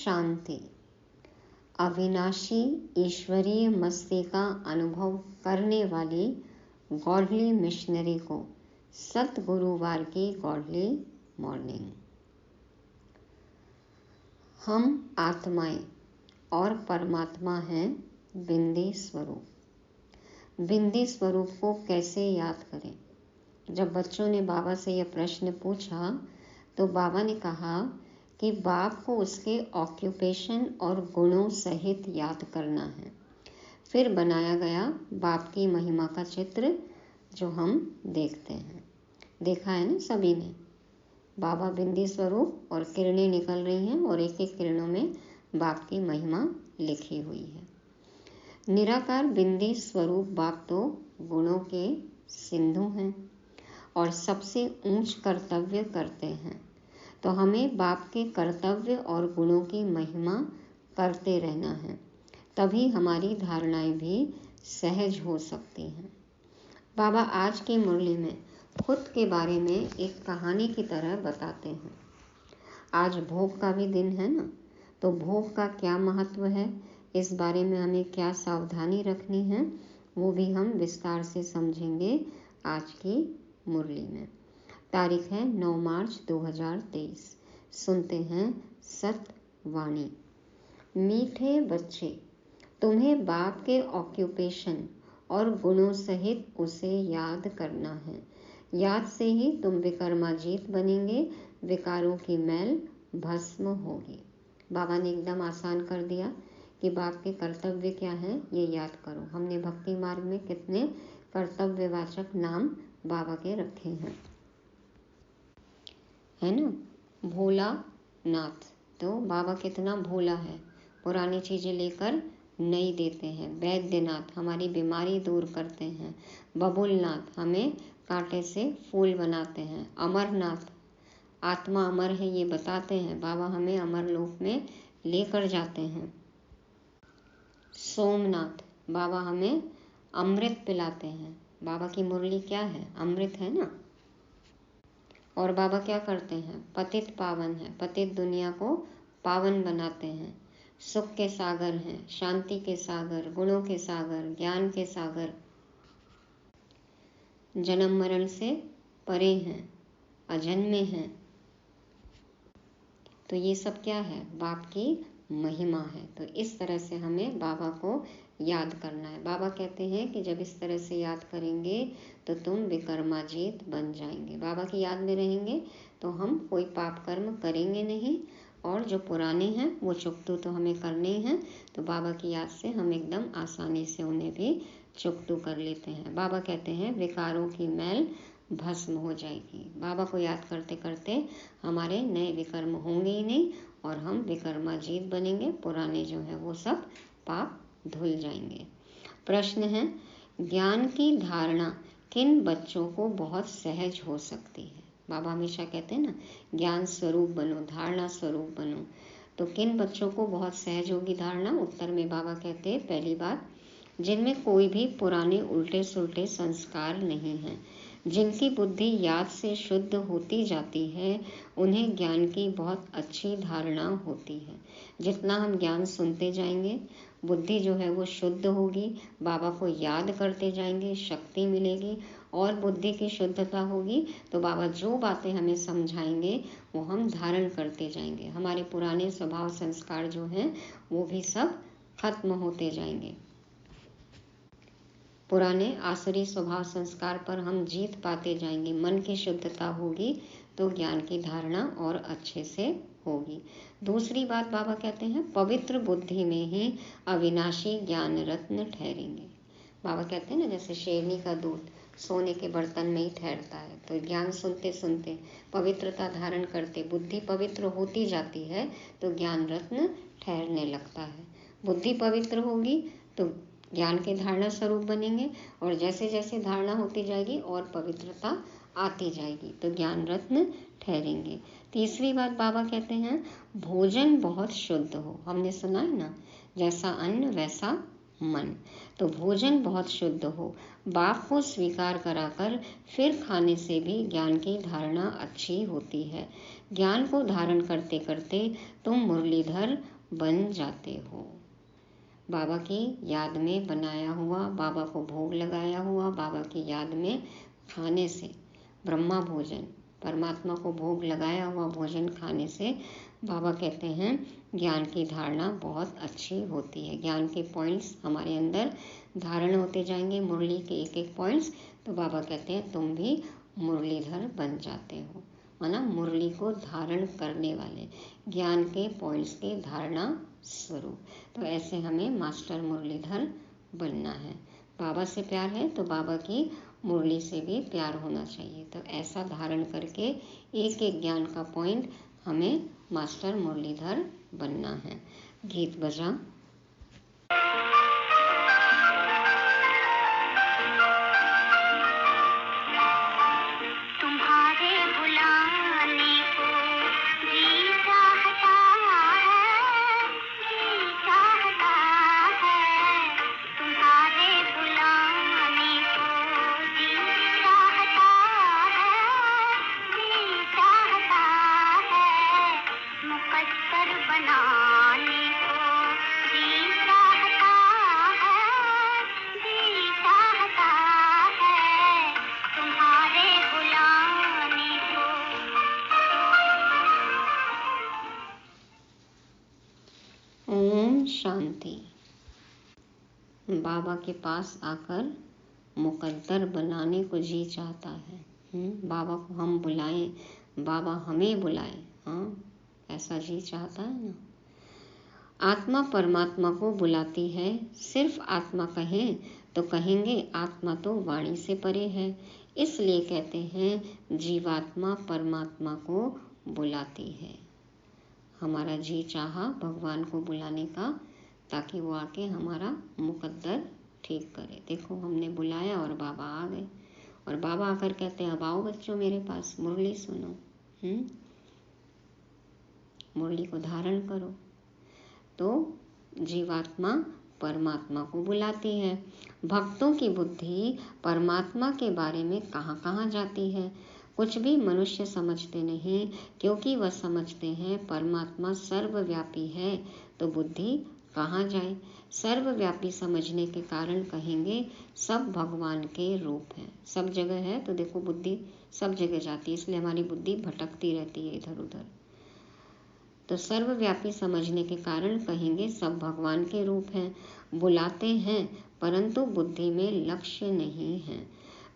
शांति। अविनाशी ईश्वरीय मस्ती का अनुभव करने वाली गॉडली मिशनरी को सतगुरुवार की गॉडली मॉर्निंग। हम आत्माएं और परमात्मा हैं बिंदी स्वरूप। बिंदी स्वरूप को कैसे याद करें? जब बच्चों ने बाबा से यह प्रश्न पूछा तो बाबा ने कहा कि बाप को उसके ऑक्यूपेशन और गुणों सहित याद करना है। फिर बनाया गया बाप की महिमा का चित्र जो हम देखते हैं। देखा है ना सभी ने? बाबा बिंदी स्वरूप और किरणें निकल रही हैं और एक एक किरणों में बाप की महिमा लिखी हुई है। निराकार बिंदी स्वरूप बाप तो गुणों के सिंधु हैं और सबसे ऊंच कर्तव्य करते हैं। तो हमें बाप के कर्तव्य और गुणों की महिमा करते रहना है, तभी हमारी धारणाएं भी सहज हो सकती हैं। बाबा आज की मुरली में खुद के बारे में एक कहानी की तरह बताते हैं। आज भोग का भी दिन है ना, तो भोग का क्या महत्व है, इस बारे में हमें क्या सावधानी रखनी है, वो भी हम विस्तार से समझेंगे आज की मुरली में। तारीख है 9 मार्च 2023। सुनते हैं सतवाणी। मीठे बच्चे, तुम्हें बाप के ऑक्यूपेशन और गुणों सहित उसे याद करना है। याद से ही तुम विकर्माजीत बनेंगे, विकारों की मैल भस्म होगी। बाबा ने एकदम आसान कर दिया कि बाप के कर्तव्य क्या हैं, ये याद करो। हमने भक्ति मार्ग में कितने कर्तव्यवाचक नाम बाबा के रखे हैं, है ना? भोला नाथ, तो बाबा कितना भोला है, पुरानी चीज़ें लेकर नई देते हैं। वैद्यनाथ, हमारी बीमारी दूर करते हैं। बबुलनाथ, हमें कांटे से फूल बनाते हैं। अमरनाथ, आत्मा अमर है ये बताते हैं। बाबा हमें अमर लोक में लेकर जाते हैं। सोमनाथ, बाबा हमें अमृत पिलाते हैं। बाबा की मुरली क्या है? अमृत है ना। और बाबा क्या करते हैं? पतित पावन है, पतित दुनिया को पावन बनाते हैं। सुख के सागर हैं, शांति के सागर, गुणों के सागर, ज्ञान के सागर, जन्म मरण से परे हैं, अजन्मे हैं। तो ये सब क्या है? बाप की महिमा है। तो इस तरह से हमें बाबा को याद करना है। बाबा कहते हैं कि जब इस तरह से याद करेंगे तो तुम विकर्माजीत बन जाएंगे। बाबा की याद में रहेंगे तो हम कोई पाप कर्म करेंगे नहीं, और जो पुराने हैं वो चुकतू तो हमें करने हैं। तो बाबा की याद से हम एकदम आसानी से उन्हें भी चुकतू कर लेते हैं। बाबा कहते हैं विकारों की मैल भस्म हो जाएगी। बाबा को याद करते करते हमारे नए विकर्म होंगे ही नहीं और हम विकर्माजीत बनेंगे। पुराने जो है वो सब पाप धुल जाएंगे। प्रश्न है, ज्ञान की धारणा किन बच्चों को बहुत सहज हो सकती है? बाबा हमेशा कहते हैं ना, ज्ञान स्वरूप बनो, धारणा स्वरूप बनो। तो किन बच्चों को बहुत सहज होगी धारणा? उत्तर में बाबा कहते हैं, पहली बात, जिनमें कोई भी पुराने उल्टे सुल्टे संस्कार नहीं हैं, जिनकी बुद्धि याद से शुद्ध होती जाती है, उन्हें ज्ञान की बहुत अच्छी धारणा होती है। जितना हम ज्ञान सुनते जाएंगे, बुद्धि जो है वो शुद्ध होगी, बाबा को याद करते जाएंगे, शक्ति मिलेगी और बुद्धि की शुद्धता होगी तो बाबा जो बातें हमें समझाएंगे वो हम धारण करते जाएंगे। हमारे पुराने स्वभाव संस्कार जो हैं वो भी सब खत्म होते जाएंगे। पुराने आसुरी स्वभाव संस्कार पर हम जीत पाते जाएंगे। मन की शुद्धता होगी तो ज्ञान की धारणा और अच्छे से होगी। दूसरी बात बाबा कहते हैं, पवित्र बुद्धि में ही अविनाशी ज्ञान रत्न ठहरेंगे। बाबा कहते हैं ना, जैसे शेरनी का दूध सोने के बर्तन में ही ठहरता है। तो ज्ञान सुनते सुनते, पवित्रता धारण करते बुद्धि पवित्र होती जाती है तो ज्ञान रत्न ठहरने लगता है। बुद्धि पवित्र होगी तो ज्ञान के धारणा स्वरूप बनेंगे और जैसे जैसे धारणा होती जाएगी और पवित्रता आती जाएगी तो ज्ञान रत्न ठहरेंगे। तीसरी बात बाबा कहते हैं, भोजन बहुत शुद्ध हो। हमने सुना है ना, जैसा अन्न वैसा मन। तो भोजन बहुत शुद्ध हो, बाप को स्वीकार कराकर फिर खाने से भी ज्ञान की धारणा अच्छी होती है। ज्ञान को धारण करते करते तुम मुरलीधर बन जाते हो। बाबा की याद में बनाया हुआ, बाबा को भोग लगाया हुआ, बाबा की याद में खाने से ब्रह्मा भोजन, परमात्मा को भोग लगाया हुआ भोजन खाने से बाबा कहते हैं ज्ञान की धारणा बहुत अच्छी होती है। ज्ञान के पॉइंट्स हमारे अंदर धारण होते जाएंगे, मुरली के एक एक पॉइंट्स। तो बाबा कहते हैं तुम भी मुरलीधर बन जाते हो, माना मुरली को धारण करने वाले, ज्ञान के पॉइंट्स के धारणा स्वरूप। तो ऐसे हमें मास्टर मुरलीधर बनना है। बाबा से प्यार है तो बाबा की मुरली से भी प्यार होना चाहिए। तो ऐसा धारण करके एक एक ज्ञान का पॉइंट हमें मास्टर मुरलीधर बनना है। गीत बजा। ओम शांति। बाबा के पास आकर मुकद्दर बनाने को जी चाहता है। बाबा को हम बुलाएं, बाबा हमें बुलाए, हाँ ऐसा जी चाहता है ना। आत्मा परमात्मा को बुलाती है। सिर्फ आत्मा कहें तो कहेंगे आत्मा तो वाणी से परे है, इसलिए कहते हैं जीवात्मा परमात्मा को बुलाती है। हमारा जी चाहा भगवान को बुलाने का, ताकि वो आके हमारा मुकद्दर ठीक करे। देखो हमने बुलाया और बाबा आ गए, और बाबा आकर कहते हैं अब आओ बच्चों मेरे पास, मुरली सुनो, मुरली को धारण करो। तो जीवात्मा परमात्मा को बुलाती है। भक्तों की बुद्धि परमात्मा के बारे में कहाँ कहाँ जाती है। कुछ भी मनुष्य समझते नहीं, क्योंकि वह समझते हैं परमात्मा सर्वव्यापी है, तो बुद्धि कहाँ जाए। सर्वव्यापी समझने के कारण कहेंगे सब भगवान के रूप हैं। सब जगह है तो देखो बुद्धि सब जगह जाती है, इसलिए हमारी बुद्धि भटकती रहती है इधर उधर। तो सर्वव्यापी समझने के कारण कहेंगे सब भगवान के रूप हैं। बुलाते हैं परंतु बुद्धि में लक्ष्य नहीं है।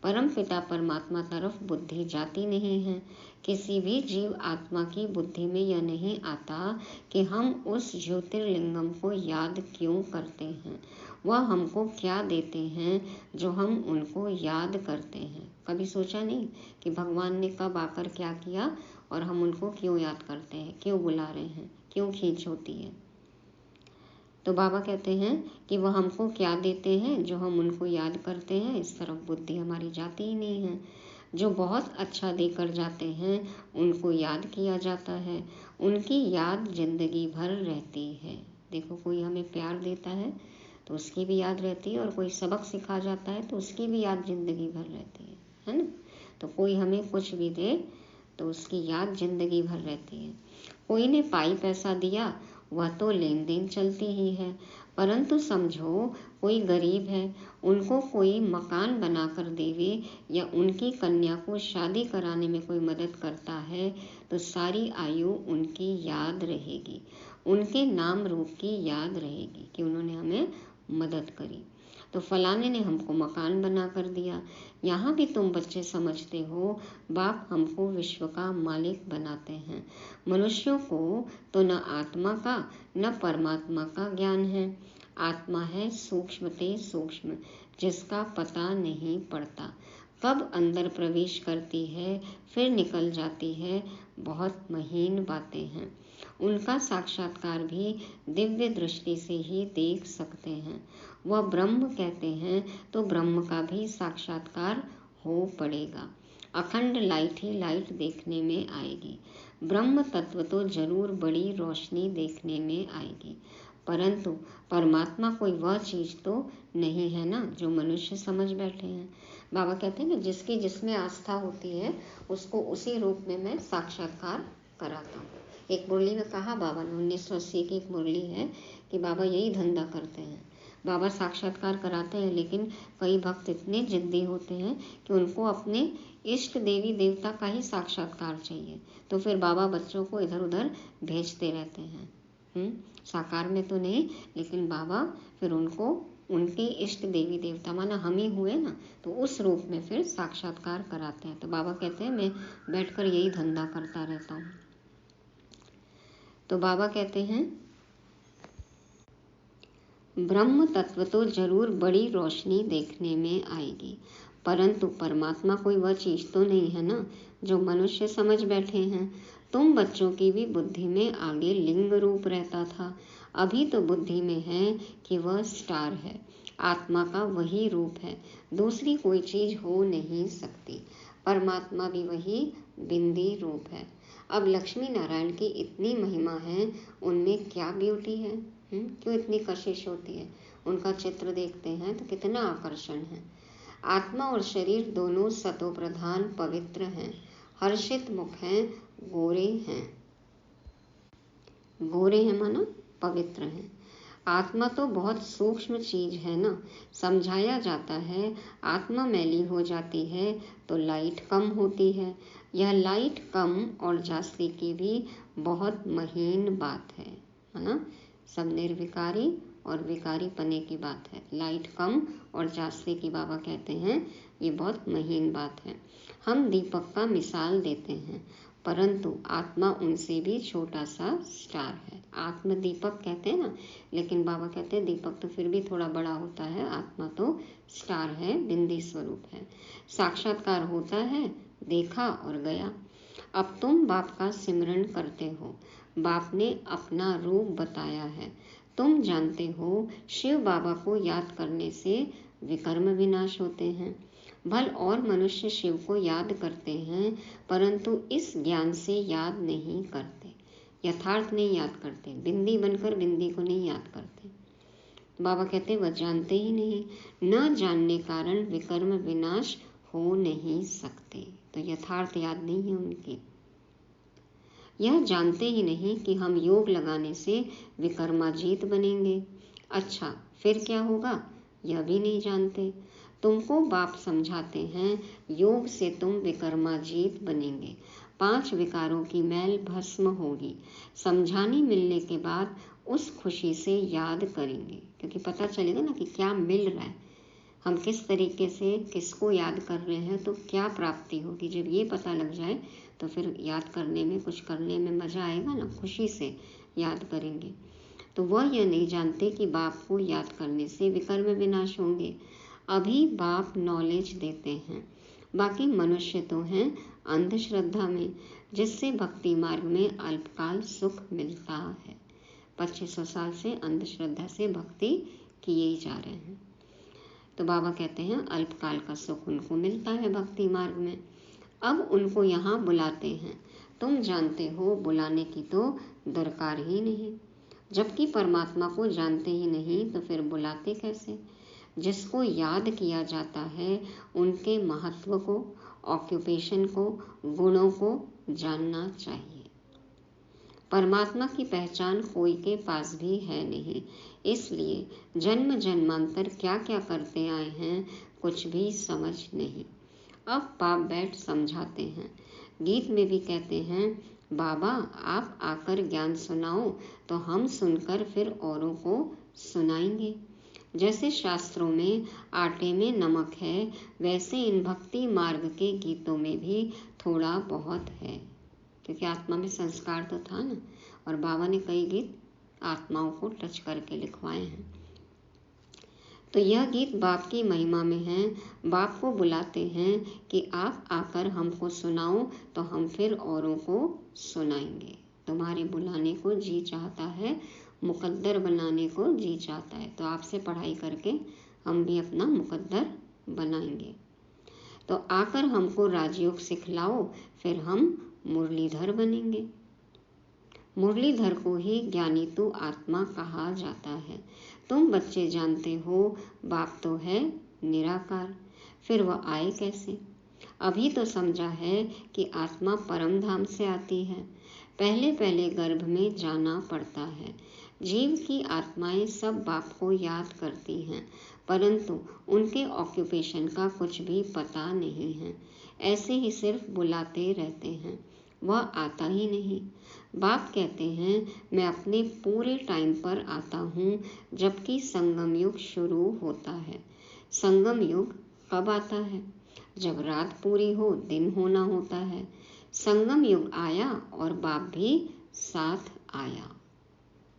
परम पिता परमात्मा तरफ बुद्धि जाती नहीं है। किसी भी जीव आत्मा की बुद्धि में यह नहीं आता कि हम उस ज्योतिर्लिंगम को याद क्यों करते हैं, वह हमको क्या देते हैं जो हम उनको याद करते हैं। कभी सोचा नहीं कि भगवान ने कब आकर क्या किया और हम उनको क्यों याद करते हैं, क्यों बुला रहे हैं, क्यों खींच होती है। तो बाबा कहते हैं कि वह हमको क्या देते हैं जो हम उनको याद करते हैं, इस तरफ बुद्धि हमारी जाती ही नहीं है। जो बहुत अच्छा देकर जाते हैं उनको याद किया जाता है, उनकी याद जिंदगी भर रहती है। देखो कोई हमें प्यार देता है तो उसकी भी याद रहती है, और कोई सबक सिखा जाता है तो उसकी भी याद जिंदगी भर रहती है ना। तो कोई हमें कुछ भी दे तो उसकी याद जिंदगी भर रहती है। कोई ने पाई पैसा दिया, वह तो लेन देन चलती ही है। परंतु समझो कोई गरीब है, उनको कोई मकान बनाकर देवे या उनकी कन्या को शादी कराने में कोई मदद करता है, तो सारी आयु उनकी याद रहेगी, उनके नाम रूप की याद रहेगी कि उन्होंने हमें मदद करी। तो फलाने ने हमको मकान बना कर दिया। यहाँ भी तुम बच्चे समझते हो बाप हमको विश्व का मालिक बनाते हैं। मनुष्यों को तो न आत्मा का न परमात्मा का ज्ञान है। आत्मा है सूक्ष्मते सूक्ष्म, जिसका पता नहीं पड़ता, कब अंदर प्रवेश करती है फिर निकल जाती है। बहुत महीन बातें हैं, उनका साक्षात्कार भी दिव्य दृष्टि से ही देख सकते हैं। वह ब्रह्म कहते हैं तो ब्रह्म का भी साक्षात्कार हो पड़ेगा। अखंड लाइट ही लाइट देखने में आएगी। ब्रह्म तत्व तो जरूर बड़ी रोशनी देखने में आएगी, परंतु परमात्मा कोई वह चीज तो नहीं है ना जो मनुष्य समझ बैठे हैं। बाबा कहते हैं ना जिसकी जिसमें आस्था होती है उसको उसी रूप में मैं साक्षात्कार कराता हूँ। एक मुरली में कहा बाबा ने, 1980 की एक मुरली है कि बाबा यही धंधा करते हैं। बाबा साक्षात्कार कराते हैं, लेकिन कई भक्त इतने जिद्दी होते हैं कि उनको अपने इष्ट देवी देवता का ही साक्षात्कार चाहिए, तो फिर बाबा बच्चों को इधर उधर भेजते रहते हैं। साकार में तो नहीं, लेकिन बाबा फिर उनको उनके इष्ट देवी देवता, माना हम ही हुए ना, तो उस रूप में फिर साक्षात्कार कराते हैं। तो बाबा कहते हैं मैं बैठकर यही धंधा करता रहता हूँ। तो बाबा कहते हैं ब्रह्म तत्व तो जरूर बड़ी रोशनी देखने में आएगी, परंतु परमात्मा कोई वह चीज तो नहीं है ना जो मनुष्य समझ बैठे हैं। तुम बच्चों की भी बुद्धि में आगे लिंग रूप रहता था, अभी तो बुद्धि में है कि वह स्टार है, आत्मा का वही रूप है, दूसरी कोई चीज हो नहीं सकती। परमात्मा भी वही बिंदी रूप है। अब लक्ष्मी नारायण की इतनी महिमा है, उनमें क्या ब्यूटी है, क्यों इतनी कशिश होती है। उनका चित्र देखते हैं तो कितना आकर्षण है। आत्मा और शरीर दोनों सतो प्रधान पवित्र हैं, हर्षित मुख हैं, गोरे हैं। गोरे हैं माना पवित्र हैं। आत्मा तो बहुत सूक्ष्म चीज है ना, समझाया जाता है आत्मा मैली हो जाती है तो लाइट कम होती है। यह लाइट कम और जास्ती की भी बहुत महीन बात है ना। सब निर्विकारी और विकारी पने की बात है। लाइट कम और जास्ती की बाबा कहते हैं ये बहुत महीन बात है। हम दीपक का मिसाल देते हैं, परंतु आत्मा उनसे भी छोटा सा स्टार है। आत्म दीपक कहते हैं ना, लेकिन बाबा कहते हैं दीपक तो फिर भी थोड़ा बड़ा होता है, आत्मा तो स्टार है, बिंदी स्वरूप है। साक्षात्कार होता है, देखा और गया। अब तुम बाप का सिमरन करते हो, बाप ने अपना रूप बताया है। तुम जानते हो शिव बाबा को याद करने से विकर्म विनाश होते हैं। भल और मनुष्य शिव को याद करते हैं, परंतु इस ज्ञान से याद नहीं करते, यथार्थ नहीं याद करते, बिंदी बनकर बिंदी को नहीं याद करते। बाबा कहते वह जानते ही नहीं, न जानने कारण विकर्म विनाश हो नहीं सकते। तो यथार्थ याद नहीं है उनकी। यह जानते ही नहीं कि हम योग लगाने से विकर्माजीत बनेंगे। अच्छा फिर क्या होगा, यह भी नहीं जानते। तुमको बाप समझाते हैं योग से तुम विकर्माजीत बनेंगे, 5 विकारों की मैल भस्म होगी। समझाने मिलने के बाद उस खुशी से याद करेंगे, क्योंकि पता चलेगा ना कि क्या मिल रहा है, हम किस तरीके से किसको याद कर रहे हैं, तो क्या प्राप्ति होगी। जब ये पता लग जाए तो फिर याद करने में, कुछ करने में मजा आएगा ना, खुशी से याद करेंगे। तो वह यह नहीं जानते कि बाप को याद करने से विकर्म विनाश होंगे। अभी बाप नॉलेज देते हैं, बाकी मनुष्य तो हैं अंधश्रद्धा में, जिससे भक्ति मार्ग में अल्पकाल सुख मिलता है। 2500 साल से अंधश्रद्धा से भक्ति किए ही जा रहे हैं। तो बाबा कहते हैं अल्पकाल का सुख उनको मिलता है भक्ति मार्ग में। अब उनको यहाँ बुलाते हैं, तुम जानते हो बुलाने की तो दरकार ही नहीं। जबकि परमात्मा को जानते ही नहीं तो फिर बुलाते कैसे। जिसको याद किया जाता है उनके महत्व को, ऑक्यूपेशन को, गुणों को जानना चाहिए। परमात्मा की पहचान कोई के पास भी है नहीं, इसलिए जन्म जन्मांतर क्या क्या करते आए हैं कुछ भी समझ नहीं। अब बाप बैठ समझाते हैं। गीत में भी कहते हैं बाबा आप आकर ज्ञान सुनाओ तो हम सुनकर फिर औरों को सुनाएंगे। जैसे शास्त्रों में आटे में नमक है, वैसे इन भक्ति मार्ग के गीतों में भी थोड़ा बहुत है, क्योंकि आत्मा में संस्कार तो था ना। और बाबा ने कई गीत आत्माओं को टच करके लिखवाए हैं। तो यह गीत बाप की महिमा में है। बाप को बुलाते हैं कि आप आकर हमको सुनाओ तो हम फिर औरों को सुनाएंगे। तुम्हारे बुलाने को जी चाहता है, मुकद्दर बनाने को जी चाहता है, तो आपसे पढ़ाई करके हम भी अपना मुकद्दर बनाएंगे। तो आकर हमको राजयोग सिखलाओ, फिर हम मुरलीधर बनेंगे। मुरलीधर को ही ज्ञानी तो आत्मा कहा जाता है। तुम बच्चे जानते हो बाप तो है निराकार, फिर वह आए कैसे। अभी तो समझा है कि आत्मा परम धाम से आती है, पहले पहले गर्भ में जाना पड़ता है। जीव की आत्माएं सब बाप को याद करती हैं, परंतु उनके ऑक्यूपेशन का कुछ भी पता नहीं है। ऐसे ही सिर्फ बुलाते रहते हैं, वह आता ही नहीं। बाप कहते हैं, मैं अपने पूरे टाइम पर आता हूँ, जबकि संगम युग शुरू होता है। संगम युग कब आता है? जब रात पूरी हो, दिन होना होता है। संगम युग आया और बाप भी साथ आया।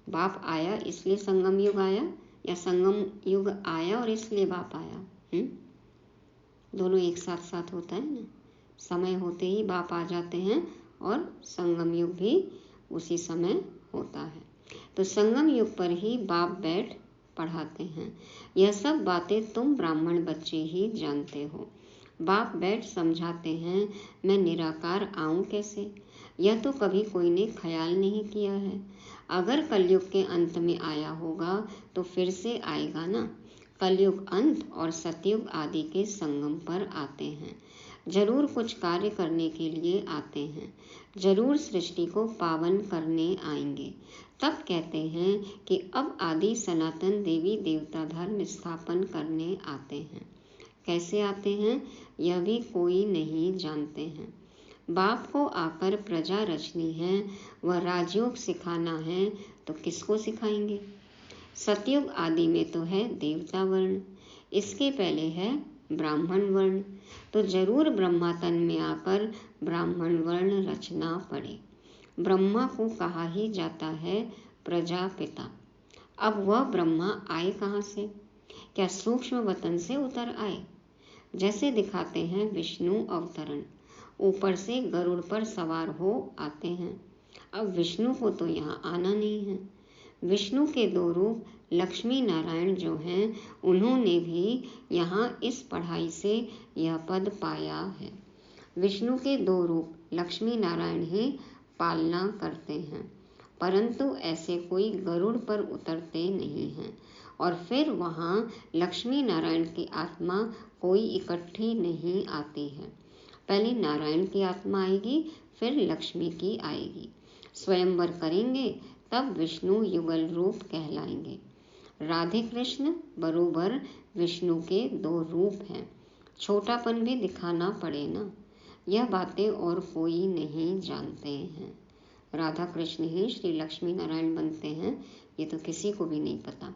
बाप आया इसलिए संगम युग आया, या संगम युग आया और इसलिए बाप आया? दोनों एक साथ साथ होता है ना। समय होते ही बाप आ जाते हैं और संगम युग भी उसी समय होता है। तो संगम युग पर ही बाप बैठ पढ़ाते हैं। यह सब बातें तुम ब्राह्मण बच्चे ही जानते हो। बाप बैठ समझाते हैं, मैं निराकार आऊं कैसे? यह तो कभी कोई ने ख्याल नहीं किया है। अगर कलयुग के अंत में आया होगा तो फिर से आएगा ना। कलयुग अंत और सतयुग आदि के संगम पर आते हैं। जरूर कुछ कार्य करने के लिए आते हैं। जरूर सृष्टि को पावन करने आएंगे। तब कहते हैं कि अब आदि सनातन देवी देवता धर्म स्थापन करने आते हैं। कैसे आते हैं यह भी कोई नहीं जानते हैं। बाप को आकर प्रजा रचनी है, वह राजयोग सिखाना है, तो किसको सिखाएंगे? सतयुग आदि में तो है देवता वर्ण, इसके पहले है ब्राह्मण वर्ण, तो जरूर ब्रह्मातन में आकर ब्राह्मण वर्ण रचना पड़े। ब्रह्मा को कहा ही जाता है प्रजापिता। अब वह ब्रह्मा आए कहाँ से? क्या सूक्ष्म वतन से उतर आए? जैसे दिखाते हैं विष्णु अवतरण, ऊपर से गरुड़ पर सवार हो आते हैं। अब विष्णु को तो यहाँ आना नहीं है। विष्णु के दो रूप लक्ष्मी नारायण जो हैं, उन्होंने भी यहाँ इस पढ़ाई से यह पद पाया है। विष्णु के दो रूप लक्ष्मी नारायण ही पालना करते हैं, परंतु ऐसे कोई गरुड़ पर उतरते नहीं हैं। और फिर वहाँ लक्ष्मी नारायण की आत्मा कोई इकट्ठी नहीं आती है। पहले नारायण की आत्मा आएगी, फिर लक्ष्मी की आएगी। स्वयंवर करेंगे तब विष्णु युगल रूप कहलाएंगे। राधे कृष्ण बरोबर विष्णु के दो रूप हैं। छोटापन भी दिखाना पड़े ना। यह बातें और कोई नहीं जानते हैं। राधा कृष्ण ही श्री लक्ष्मी नारायण बनते हैं, ये तो किसी को भी नहीं पता।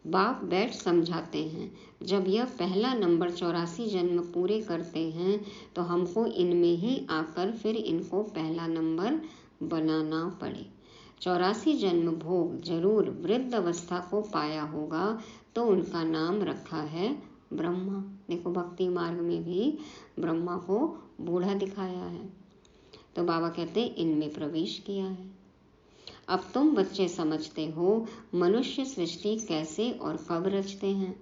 बाप बैठ समझाते हैं, जब यह पहला नंबर 84 जन्म पूरे करते हैं तो हमको इनमें ही आकर फिर इनको पहला नंबर बनाना पड़े। 84 जन्म भोग जरूर वृद्ध अवस्था को पाया होगा, तो उनका नाम रखा है ब्रह्मा। देखो भक्ति मार्ग में भी ब्रह्मा को बूढ़ा दिखाया है, तो बाबा कहते हैं इनमें प्रवेश किया है। अब तुम बच्चे समझते हो मनुष्य सृष्टि कैसे और कब रचते हैं।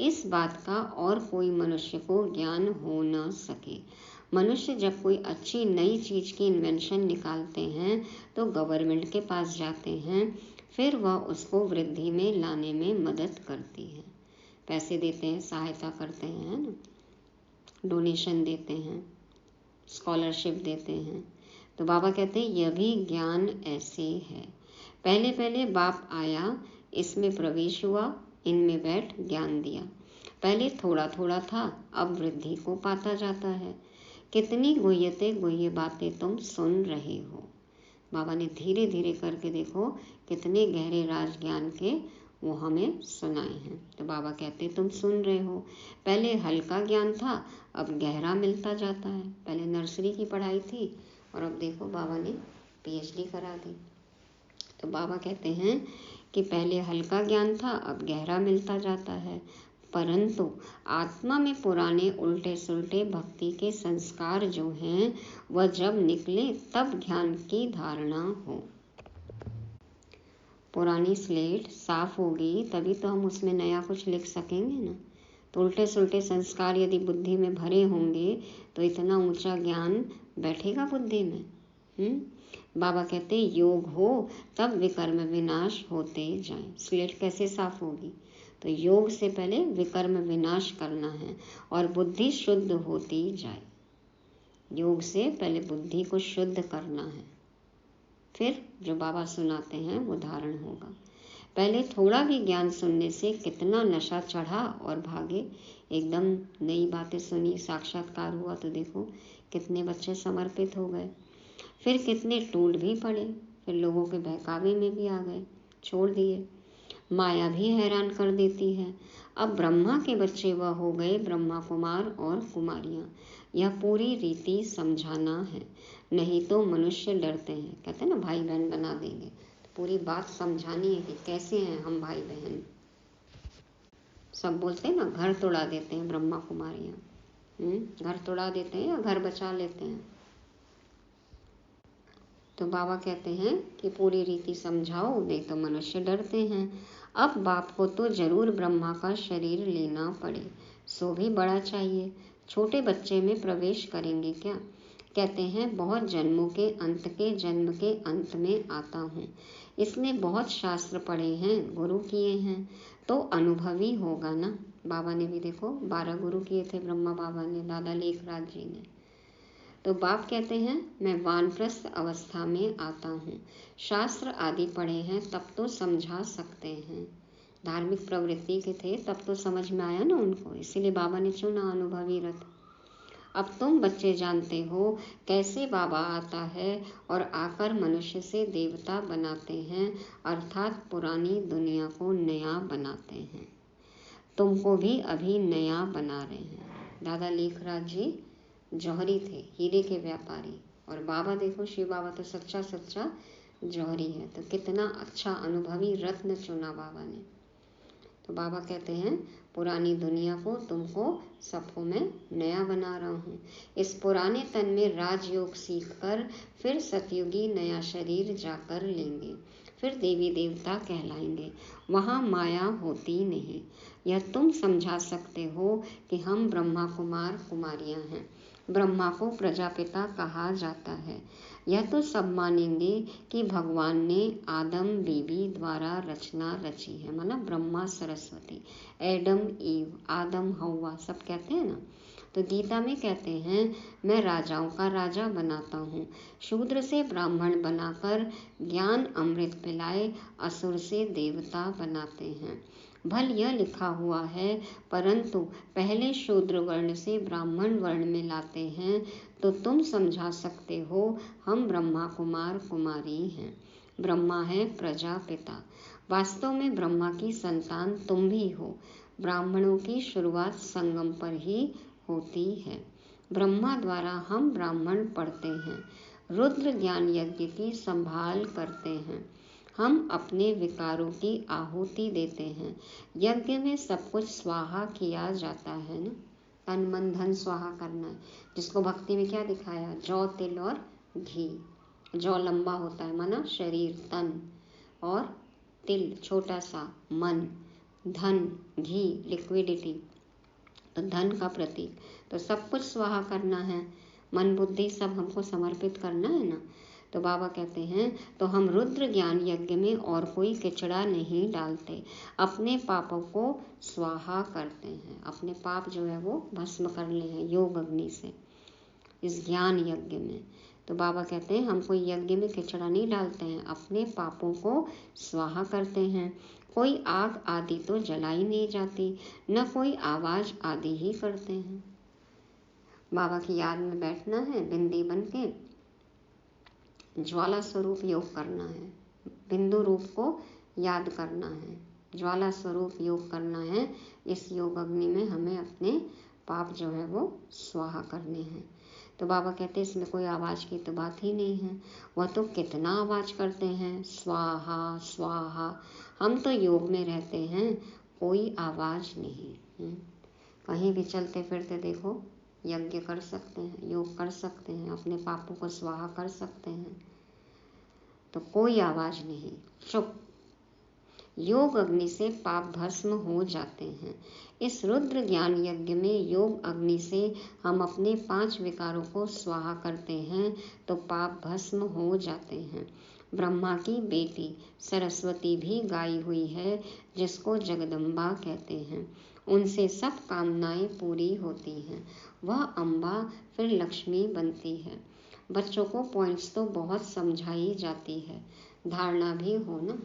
इस बात का और कोई मनुष्य को ज्ञान हो न सके। मनुष्य जब कोई अच्छी नई चीज की इन्वेंशन निकालते हैं तो गवर्नमेंट के पास जाते हैं, फिर वह उसको वृद्धि में लाने में मदद करती है। पैसे देते हैं, सहायता करते हैं ना, डोनेशन देते हैं, स्कॉलरशिप देते हैं। तो बाबा कहते हैं यह भी ज्ञान ऐसे है। पहले पहले बाप आया, इसमें प्रवेश हुआ, इनमें बैठ ज्ञान दिया। पहले थोड़ा थोड़ा था, अब वृद्धि को पाता जाता है। कितनी गुह्य बातें तुम सुन रहे हो। बाबा ने धीरे धीरे करके देखो कितने गहरे राज ज्ञान के वो हमें सुनाए हैं। तो बाबा कहते तुम सुन रहे हो, पहले हल्का ज्ञान था, अब गहरा मिलता जाता है। पहले नर्सरी की पढ़ाई थी और अब देखो बाबा ने पीएचडी करा दी। तो बाबा कहते हैं कि पहले हल्का ज्ञान था, अब गहरा मिलता जाता है, परंतु आत्मा में पुराने उल्टे सुलटे भक्ति के संस्कार जो हैं वह जब निकले तब ज्ञान की धारणा हो। पुरानी स्लेट साफ होगी तभी तो हम उसमें नया कुछ लिख सकेंगे ना। तो उल्टे सुलटे संस्कार यदि बुद्धि में भरे होंगे तो इतना ऊंचा ज्ञान बैठेगा बुद्धि में। बाबा कहते योग हो तब विकर्म विनाश होते जाएं। स्लेट कैसे साफ होगी? तो योग से पहले विकर्म विनाश करना है और बुद्धि शुद्ध होती जाए। योग से पहले बुद्धि को शुद्ध करना है, फिर जो बाबा सुनाते हैं वो धारण होगा। पहले थोड़ा भी ज्ञान सुनने से कितना नशा चढ़ा और भागे, एकदम नई बातें सुनी, साक्षात्कार हुआ तो देखो कितने बच्चे समर्पित हो गए। फिर कितने टूट भी पड़े, फिर लोगों के बहकावे में भी आ गए, छोड़ दिए। माया भी हैरान कर देती है। अब ब्रह्मा के बच्चे वह हो गए ब्रह्मा कुमार और कुमारियाँ। यह पूरी रीति समझाना है, नहीं तो मनुष्य डरते हैं, कहते हैं ना भाई बहन बना देंगे। तो पूरी बात समझानी है कि कैसे हैं हम भाई बहन। सब बोलते हैं ना घर तोड़ा देते हैं ब्रह्मा कुमारियाँ, घर तोड़ा देते हैं या घर बचा लेते हैं। तो बाबा कहते हैं कि पूरी रीति समझाओ, नहीं तो मनुष्य डरते हैं। अब बाप को तो जरूर ब्रह्मा का शरीर लेना पड़े, सो भी बड़ा चाहिए। छोटे बच्चे में प्रवेश करेंगे क्या? कहते हैं बहुत जन्मों के अंत के जन्म के अंत में आता हूँ। इसने बहुत शास्त्र पढ़े हैं, गुरु किए हैं, तो अनुभवी होगा ना। बाबा ने भी देखो 12 गुरु किए थे ब्रह्मा बाबा ने, दादा लेखराज जी ने। तो बाप कहते हैं मैं वानप्रस्थ अवस्था में आता हूँ, शास्त्र आदि पढ़े हैं तब तो समझा सकते हैं। धार्मिक प्रवृत्ति के थे तब तो समझ में आया ना उनको, इसीलिए बाबा ने चुना अनुभवी रथ। अब तुम बच्चे जानते हो कैसे बाबा आता है और आकर मनुष्य से देवता बनाते हैं, अर्थात पुरानी दुनिया को नया बनाते हैं। तुमको भी अभी नया बना रहे हैं। दादा लेखराज जी जौहरी थे, हीरे के व्यापारी, और बाबा देखो शिव बाबा तो सच्चा सच्चा जौहरी है। तो कितना अच्छा अनुभवी रत्न चुना बाबा ने। तो बाबा कहते हैं पुरानी दुनिया को तुमको सबको मैं नया बना रहा हूँ। इस पुराने तन में राजयोग सीखकर फिर सतयुगी नया शरीर जाकर लेंगे, फिर देवी देवता कहलाएंगे। वहाँ माया होती नहीं। यह तुम समझा सकते हो कि हम ब्रह्मा कुमार कुमारियाँ हैं। ब्रह्मा को प्रजापिता कहा जाता है। यह तो सब मानेंगे कि भगवान ने आदम बीबी द्वारा रचना रची है, माना ब्रह्मा सरस्वती, एडम ईव, आदम हवा, सब कहते हैं ना। तो गीता में कहते हैं मैं राजाओं का राजा बनाता हूँ, शूद्र से ब्राह्मण बनाकर ज्ञान अमृत पिलाए असुर से देवता बनाते हैं। भल यह लिखा हुआ है, परंतु पहले शूद्र वर्ण से ब्राह्मण वर्ण में लाते हैं, तो तुम समझा सकते हो हम ब्रह्मा कुमार कुमारी हैं। ब्रह्मा है प्रजापिता, वास्तव में ब्रह्मा की संतान तुम भी हो। ब्राह्मणों की शुरुआत संगम पर ही होती है। ब्रह्मा द्वारा हम ब्राह्मण पढ़ते हैं, रुद्र ज्ञान यज्ञ की संभाल करते हैं। हम अपने विकारों की आहुति देते हैं। यज्ञ में सब कुछ स्वाहा किया जाता है ना, तन मन धन स्वाहा करना है। जिसको भक्ति में क्या दिखाया, जौ तिल और घी। जौ लंबा होता है माना शरीर तन, और तिल छोटा सा मन, धन घी लिक्विडिटी, तो धन का प्रतीक। तो सब कुछ स्वाहा करना है, मन बुद्धि सब हमको समर्पित करना है ना। तो बाबा कहते हैं तो हम रुद्र ज्ञान यज्ञ में और कोई किचड़ा नहीं डालते, अपने पापों को स्वाहा करते हैं। अपने पाप जो है वो भस्म कर ले हैं योग अग्नि से इस ज्ञान यज्ञ में। तो बाबा कहते हैं हम कोई यज्ञ में किचड़ा नहीं डालते हैं, अपने पापों को स्वाहा करते हैं। कोई आग आदि तो जलाई नहीं जाती, न कोई आवाज आदि ही करते हैं। बाबा की याद में बैठना है, बिंदी बन के ज्वाला स्वरूप योग करना है, बिंदु रूप को याद करना है, ज्वाला स्वरूप योग करना है। इस योग अग्नि में हमें अपने पाप जो है वो स्वाहा करने हैं। तो बाबा कहते हैं इसमें कोई आवाज़ की तो बात ही नहीं है। वह तो कितना आवाज़ करते हैं, स्वाहा स्वाहा। हम तो योग में रहते हैं, कोई आवाज़ नहीं। कहीं भी चलते फिरते देखो यज्ञ कर सकते हैं, योग कर सकते हैं, अपने पापों को स्वाहा कर सकते हैं। तो कोई आवाज़ नहीं, चुप। योग अग्नि से पाप भस्म हो जाते हैं। इस रुद्र ज्ञान यज्ञ में योग अग्नि से हम अपने 5 विकारों को स्वाहा करते हैं, तो पाप भस्म हो जाते हैं। ब्रह्मा की बेटी सरस्वती भी गाई हुई है, जिसको जगदम्बा कहते हैं। उनसे सब कामनाएं पूरी होती हैं। वह अम्बा फिर लक्ष्मी बनती है। बच्चों को पॉइंट्स तो बहुत समझाई जाती है, धारणा भी हो ना।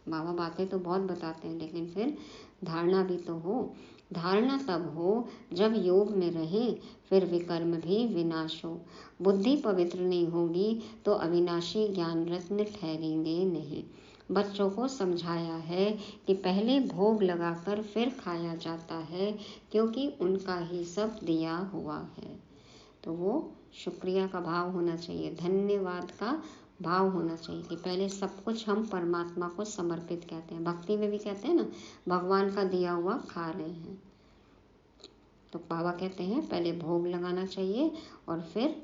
बाबा बातें तो बहुत बताते हैं, लेकिन फिर धारणा भी तो हो। धारणा तब हो जब योग में रहें, फिर विकर्म भी विनाश हो। बुद्धि पवित्र नहीं होगी तो अविनाशी ज्ञान रत्न ठहरेंगे नहीं। बच्चों को समझाया है कि पहले भोग लगाकर फिर खाया जाता है, क्योंकि उनका ही सब दिया हुआ है। तो वो शुक्रिया का भाव होना चाहिए, धन्यवाद का भाव होना चाहिए कि पहले सब कुछ हम परमात्मा को समर्पित कहते हैं। भक्ति में भी कहते हैं ना, भगवान का दिया हुआ खा रहे हैं। तो बाबा कहते हैं पहले भोग लगाना चाहिए और फिर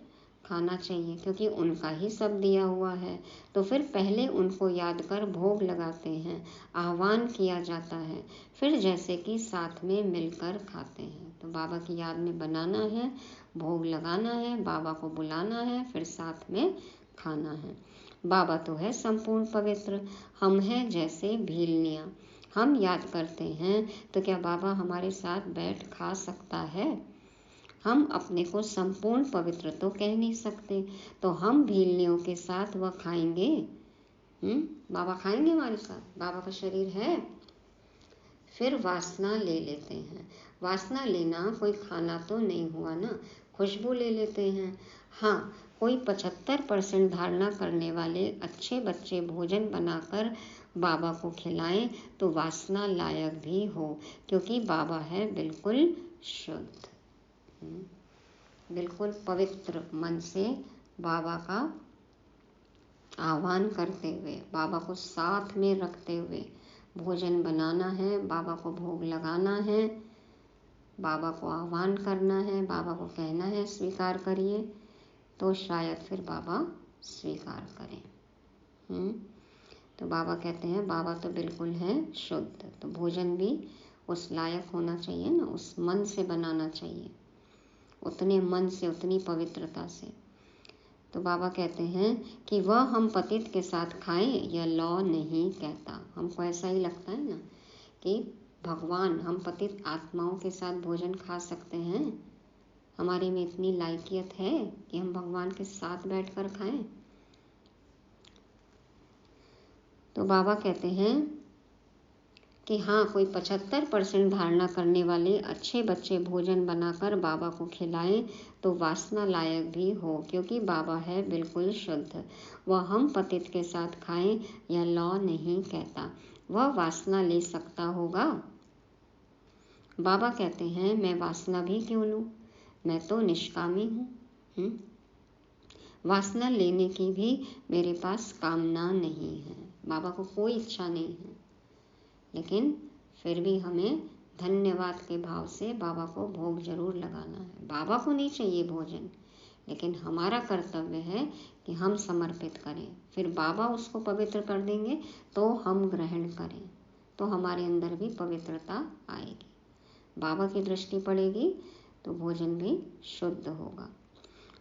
खाना चाहिए, क्योंकि उनका ही सब दिया हुआ है। तो फिर पहले उनको याद कर भोग लगाते हैं, आह्वान किया जाता है, फिर जैसे कि साथ में मिलकर खाते हैं। तो बाबा की याद में बनाना है, भोग लगाना है, बाबा को बुलाना है, फिर साथ में खाना है। बाबा तो है संपूर्ण पवित्र, हम हैं जैसे भीलनियाँ। हम याद करते हैं तो क्या बाबा हमारे साथ बैठ खा सकता है? हम अपने को संपूर्ण पवित्र तो कह नहीं सकते, तो हम भीलनियों के साथ वह खाएंगे? बाबा खाएंगे हमारे साथ? बाबा का शरीर है। फिर वासना ले लेते हैं। वासना लेना कोई खाना तो नहीं हुआ ना, खुशबू ले लेते हैं। हाँ, कोई 75% धारणा करने वाले अच्छे बच्चे भोजन बनाकर बाबा को खिलाएं तो वासना लायक भी हो, क्योंकि बाबा है बिल्कुल शुद्ध। बिल्कुल पवित्र मन से बाबा का आह्वान करते हुए, बाबा को साथ में रखते हुए भोजन बनाना है, बाबा को भोग लगाना है, बाबा को आह्वान करना है, बाबा को कहना है स्वीकार करिए, तो शायद फिर बाबा स्वीकार करें। तो बाबा कहते हैं बाबा तो बिल्कुल है शुद्ध, तो भोजन भी उस लायक होना चाहिए ना, उस मन से बनाना चाहिए, उतने मन से, उतनी पवित्रता से। तो बाबा कहते हैं कि वह हम पतित के साथ खाएं, यह लॉ नहीं कहता। हमको ऐसा ही लगता है ना कि भगवान, हम पतित आत्माओं के साथ भोजन खा सकते हैं, हमारे में इतनी लायकियत है कि हम भगवान के साथ बैठकर खाएं। तो बाबा कहते हैं कि हाँ, कोई 75% धारणा करने वाले अच्छे बच्चे भोजन बनाकर बाबा को खिलाएं तो वासना लायक भी हो, क्योंकि बाबा है बिल्कुल शुद्ध। वह हम पतित के साथ खाएं, यह लॉ नहीं कहता। वह वासना ले सकता होगा? बाबा कहते हैं मैं वासना भी क्यों लूं, मैं तो निष्कामी हूँ। वासना लेने की भी मेरे पास कामना नहीं है। बाबा को कोई इच्छा नहीं है, लेकिन फिर भी हमें धन्यवाद के भाव से बाबा को भोग जरूर लगाना है। बाबा को नहीं चाहिए भोजन, लेकिन हमारा कर्तव्य है कि हम समर्पित करें, फिर बाबा उसको पवित्र कर देंगे तो हम ग्रहण करें, तो हमारे अंदर भी पवित्रता आएगी, बाबा की दृष्टि पड़ेगी, तो भोजन भी शुद्ध होगा।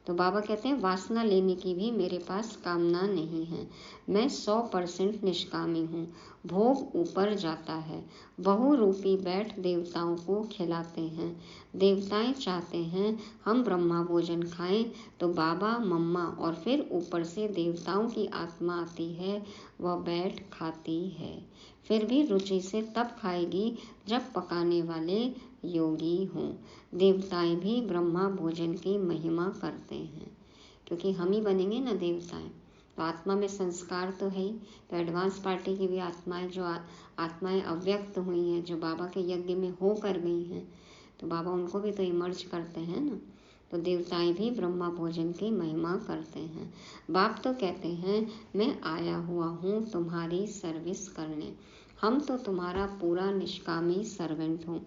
तो बाबा कहते हैं वासना लेने की भी मेरे पास कामना नहीं है, मैं 100% निष्कामी हूँ। भोग ऊपर जाता है, बहुरूपी बैठ देवताओं को खिलाते हैं। देवताएं चाहते हैं हम ब्रह्मा भोजन खाएं, तो बाबा, मम्मा और फिर ऊपर से देवताओं की आत्मा आती है, वह बैठ खाती है। फिर भी रुचि से तब खाएगी जब पकाने वाले योगी हों। देवताएं भी ब्रह्मा भोजन की महिमा करते हैं, क्योंकि हम ही बनेंगे ना देवताएं, तो आत्मा में संस्कार तो है ही। तो एडवांस पार्टी की भी आत्माएं, जो आत्माएं अव्यक्त हुई हैं, जो बाबा के यज्ञ में हो कर गई हैं, तो बाबा उनको भी तो इमर्ज करते हैं ना। तो देवताएं भी ब्रह्मा भोजन की महिमा करते हैं। बाप तो कहते हैं मैं आया हुआ हूँ तुम्हारी सर्विस करने, हम तो तुम्हारा पूरा निष्कामी सर्वेंट हूँ।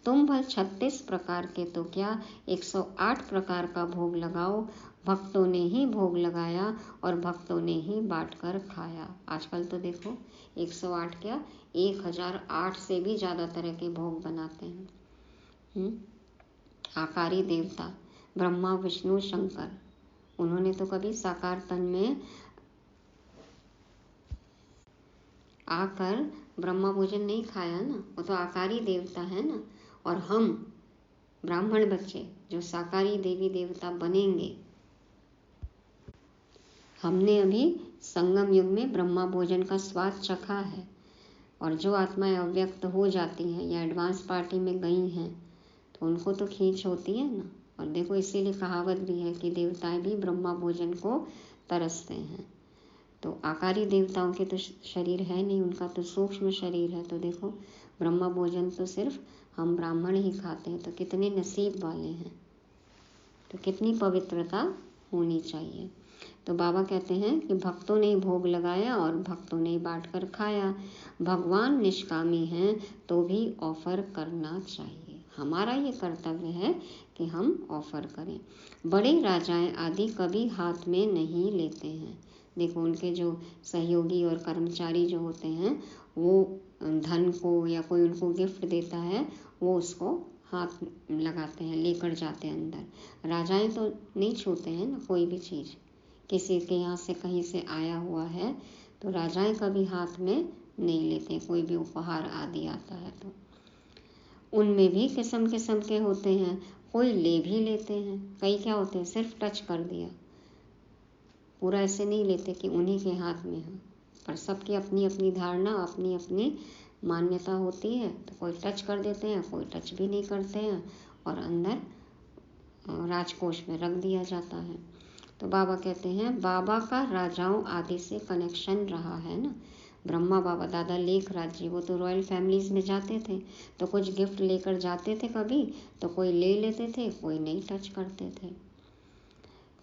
तुम भल 36 प्रकार के तो क्या 108 प्रकार का भोग लगाओ। भक्तों ने ही भोग लगाया और भक्तों ने ही बांटकर खाया। आजकल तो देखो 108 क्या 1008 से भी ज़्यादा तरह के भोग बनाते हैं। आकारी देवता ब्रह्मा, विष्णु, शंकर, उन्होंने तो कभी साकार तन में आकर ब्रह्मा भोजन नहीं खाया ना, वो तो आकारी देवता है ना, और हम ब्राह्मण बच्चे जो साकारी देवी देवता बनेंगे, हमने अभी संगम युग में ब्रह्मा भोजन का स्वाद चखा है। और जो आत्माएं अव्यक्त हो जाती हैं या एडवांस पार्टी में गई हैं तो उनको तो खींच होती है ना। और देखो इसीलिए कहावत भी है कि देवताएं भी ब्रह्मा भोजन को तरसते हैं। तो आकारी देवताओं के तो शरीर है नहीं, उनका तो सूक्ष्म शरीर है। तो देखो ब्रह्मा भोजन तो सिर्फ हम ब्राह्मण ही खाते हैं, तो कितने नसीब वाले हैं, तो कितनी पवित्रता होनी चाहिए। तो बाबा कहते हैं कि भक्तों ने भोग लगाया और भक्तों ने बांट कर खाया। भगवान निष्कामी हैं तो भी ऑफर करना चाहिए। हमारा ये कर्तव्य है कि हम ऑफर करें। बड़े राजाएं आदि कभी हाथ में नहीं लेते हैं। देखो उनके जो सहयोगी और कर्मचारी जो होते हैं वो धन को या कोई उनको गिफ्ट देता है वो उसको हाथ लगाते हैं, लेकर जाते हैं अंदर। राजाएं तो नहीं छूते हैं ना कोई भी चीज़, किसी के यहाँ से कहीं से आया हुआ है तो राजाएं कभी हाथ में नहीं लेते। कोई भी उपहार आदि आता है तो उनमें भी किस्म किस्म के होते हैं। कोई ले भी लेते हैं, कई क्या होते हैं सिर्फ टच कर दिया, पूरा ऐसे नहीं लेते कि उन्हीं के हाथ में हो। पर सबकी अपनी अपनी धारणा, अपनी अपनी मान्यता होती है। तो कोई टच कर देते हैं, कोई टच भी नहीं करते हैं और अंदर राजकोष में रख दिया जाता है। तो बाबा कहते हैं बाबा का राजाओं आदि से कनेक्शन रहा है ना। ब्रह्मा बाबा दादा लेखराज जी वो तो रॉयल फैमिलीज में जाते थे तो कुछ गिफ्ट लेकर जाते थे, कभी तो कोई ले लेते थे, कोई नहीं टच करते थे।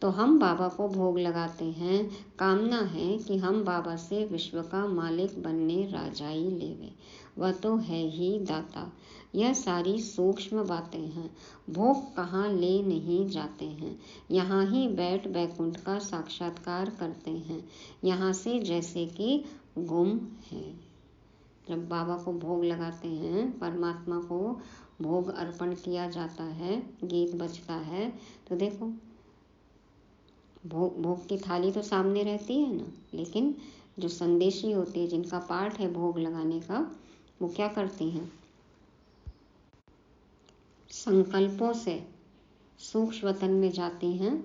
तो हम बाबा को भोग लगाते हैं, कामना है कि हम बाबा से विश्व का मालिक बनने राजाई लेवे, वह तो है ही दाता। यह सारी सूक्ष्म बातें हैं, भोग कहाँ ले नहीं जाते हैं, यहाँ ही बैठ बैकुंठ का साक्षात्कार करते हैं, यहाँ से जैसे कि गुम है। जब बाबा को भोग लगाते हैं, परमात्मा को भोग अर्पण किया जाता है, गीत बजता है, तो देखो भोग की थाली तो सामने रहती है ना, लेकिन जो संदेशी होती है जिनका पाठ है भोग लगाने का, वो क्या करती हैं, संकल्पों से सूक्ष्म वतन में जाती हैं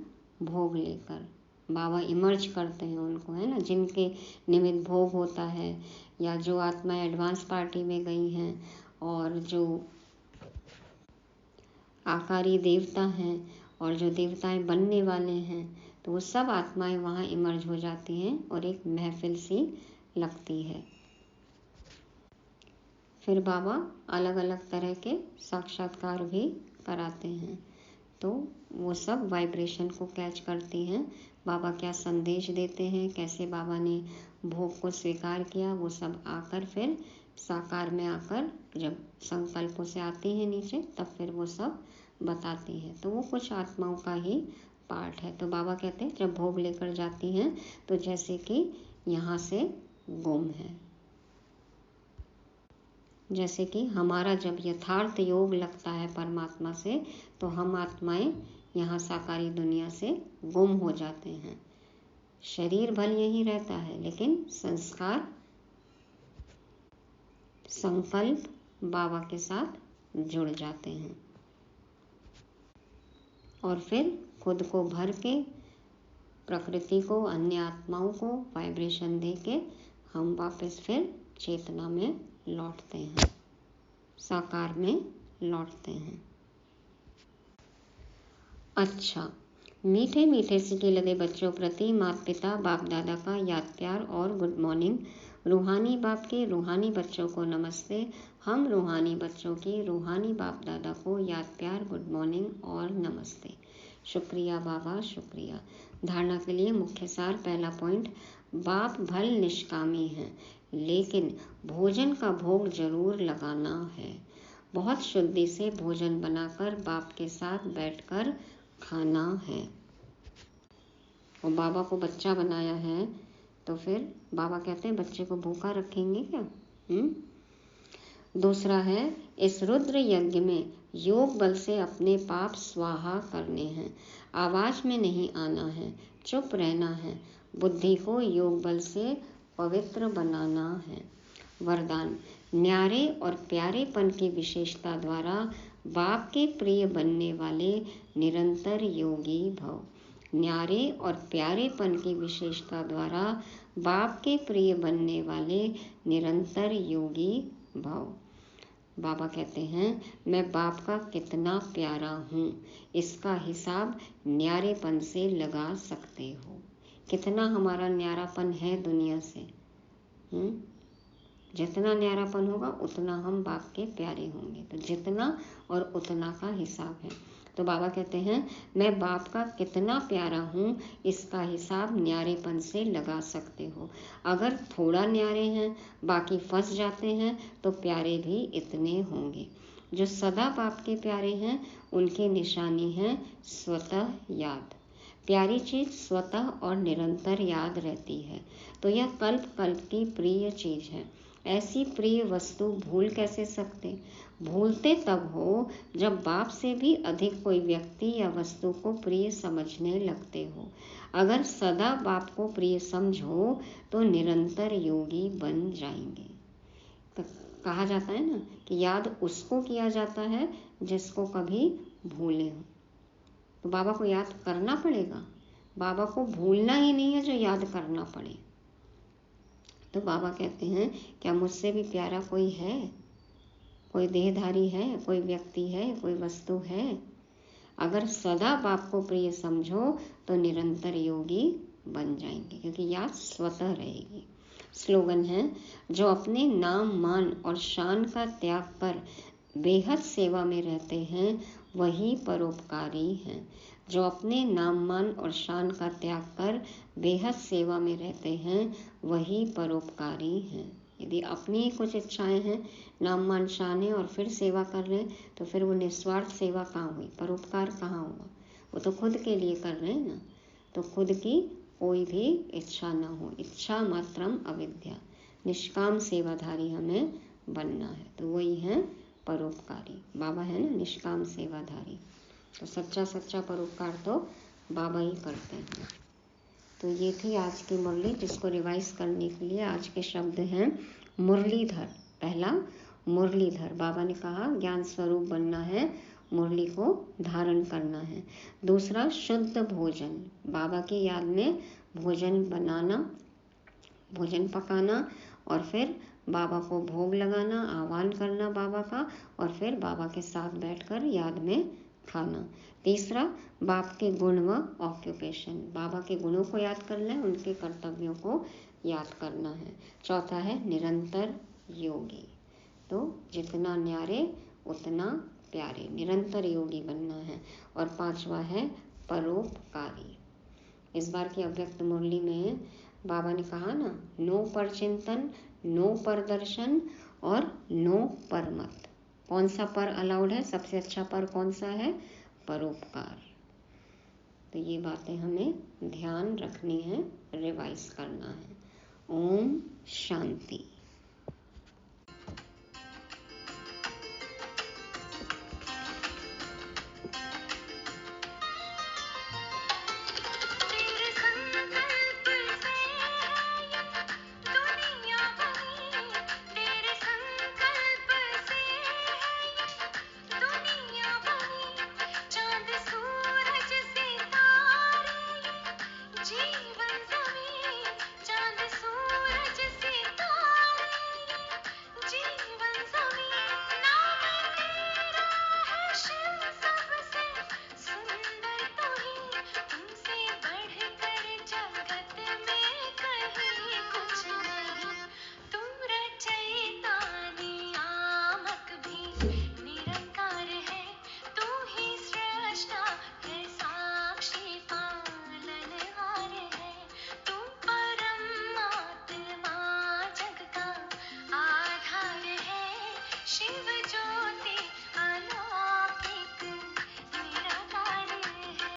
भोग लेकर। बाबा इमर्ज करते हैं उनको, है ना, जिनके निमित्त भोग होता है या जो आत्माएं एडवांस पार्टी में गई हैं और जो आकारी देवता हैं और जो देवताएं बनने वाले हैं, तो वो सब आत्माएं वहाँ इमर्ज हो जाती हैं और एक महफिल सी लगती है। फिर बाबा अलग अलग तरह के साक्षात्कार भी कराते हैं, तो वो सब वाइब्रेशन को कैच करती हैं। बाबा क्या संदेश देते हैं, कैसे बाबा ने भोग को स्वीकार किया, वो सब आकर फिर साकार में आकर जब संकल्पों से आती हैं नीचे, तब फिर वो सब बताती हैं। तो वो कुछ आत्माओं का ही पार्ट है। तो बाबा कहते हैं जब भोग लेकर जाती हैं तो जैसे कि यहाँ से गुम है, जैसे कि हमारा जब यथार्थ योग लगता है परमात्मा से तो हम आत्माएं यहाँ साकारी दुनिया से गुम हो जाते हैं। शरीर भल यही रहता है लेकिन संस्कार संकल्प बाबा के साथ जुड़ जाते हैं और फिर खुद को भर के प्रकृति को, अन्य आत्माओं को वाइब्रेशन दे के हम वापस फिर चेतना में लौटते हैं, साकार में लौटते हैं। अच्छा, मीठे मीठे सिटी लगे बच्चों प्रति माता पिता बाप दादा का याद प्यार और गुड मॉर्निंग। रूहानी बाप के रूहानी बच्चों को नमस्ते। हम रूहानी बच्चों की रूहानी बाप दादा को याद प्यार, गुड मॉर्निंग और नमस्ते। शुक्रिया बाबा, शुक्रिया। धारणा के लिए मुख्य सार, पहला पॉइंट, बाप भल निष्कामी हैं लेकिन भोजन का भोग जरूर लगाना है। बहुत शुद्धि से भोजन बनाकर बाप के साथ बैठकर खाना है। और बाबा को बच्चा बनाया है तो फिर बाबा कहते हैं बच्चे को भूखा रखेंगे क्या? दूसरा है, इस रुद्र यज्ञ में योग बल से अपने पाप स्वाहा करने हैं, आवाज में नहीं आना है, चुप रहना है, बुद्धि को योग बल से पवित्र बनाना है। वरदान, न्यारे और प्यारेपन की विशेषता द्वारा बाप के प्रिय बनने वाले निरंतर योगी भव। न्यारे और प्यारेपन की विशेषता द्वारा बाप के प्रिय बनने वाले निरंतर योगी भव। बाबा कहते हैं मैं बाप का कितना प्यारा हूँ, इसका हिसाब न्यारेपन से लगा सकते हो। कितना हमारा न्यारापन है दुनिया से। जितना न्यारापन होगा उतना हम बाप के प्यारे होंगे। तो जितना और उतना का हिसाब है। तो बाबा कहते हैं मैं बाप का कितना प्यारा हूँ, इसका हिसाब न्यारेपन से लगा सकते हो। अगर थोड़ा न्यारे हैं, बाकी फंस जाते हैं, तो प्यारे भी इतने होंगे। जो सदा बाप के प्यारे हैं उनकी निशानी है स्वतः याद। प्यारी चीज़ स्वतः और निरंतर याद रहती है। तो यह कल्प कल्प की प्रिय चीज़ है। ऐसी प्रिय वस्तु भूल कैसे सकते? भूलते तब हो जब बाप से भी अधिक कोई व्यक्ति या वस्तु को प्रिय समझने लगते हो। अगर सदा बाप को प्रिय समझो तो निरंतर योगी बन जाएंगे। तो कहा जाता है ना कि याद उसको किया जाता है जिसको कभी भूले हो। तो बाबा को याद करना पड़ेगा। बाबा को भूलना ही नहीं है जो याद करना पड़े। तो बाबा कहते हैं क्या मुझसे भी प्यारा कोई है? कोई देहधारी है, कोई व्यक्ति है, कोई वस्तु है? अगर सदा बाप को प्रिय समझो तो निरंतर योगी बन जाएंगे, क्योंकि याद स्वतः रहेगी। स्लोगन है जो अपने नाम मान और शान का त्याग कर बेहद सेवा में रहते हैं वही परोपकारी हैं। जो अपने नाम मान और शान का त्याग कर बेहद सेवा में रहते हैं वही परोपकारी हैं। यदि अपनी कुछ इच्छाएं हैं, नाम मान शान है और फिर सेवा कर रहे हैं, तो फिर वो निस्वार्थ सेवा कहाँ हुई? परोपकार कहाँ हुआ? वो तो खुद के लिए कर रहे हैं ना। तो खुद की कोई भी इच्छा ना हो। इच्छा मात्रम अविद्या। निष्काम सेवाधारी हमें बनना है। तो वही है परोपकारी। बाबा है ना निष्काम सेवाधारी। तो सच्चा परोपकार तो बाबा ही करते हैं। तो ये थी आज की मुरली, जिसको रिवाइज करने के लिए आज के शब्द हैं मुरलीधर। पहला मुरलीधर, बाबा ने कहा ज्ञान स्वरूप बनना है, मुरली को धारण करना है। दूसरा शुद्ध भोजन, बाबा की याद में भोजन बनाना, भोजन पकाना और फिर बाबा को भोग लगाना, आह्वान करना बाबा का, और फिर बाबा के साथ बैठकर याद में खाना। तीसरा बाप के गुण व ऑक्यूपेशन, बाबा के गुणों को याद करना है, उनके कर्तव्यों को याद करना है। चौथा है निरंतर योगी। तो जितना न्यारे उतना प्यारे, निरंतर योगी बनना है। और पांचवा है परोपकारी। इस बार की अव्यक्त मुरली में बाबा ने कहा ना, नो पर चिंतन, नो पर दर्शन और नो पर मत। कौन सा पर अलाउड है? सबसे अच्छा पर कौन सा है? परोपकार। तो ये बातें हमें ध्यान रखनी है, रिवाइज करना है। ओम शांति।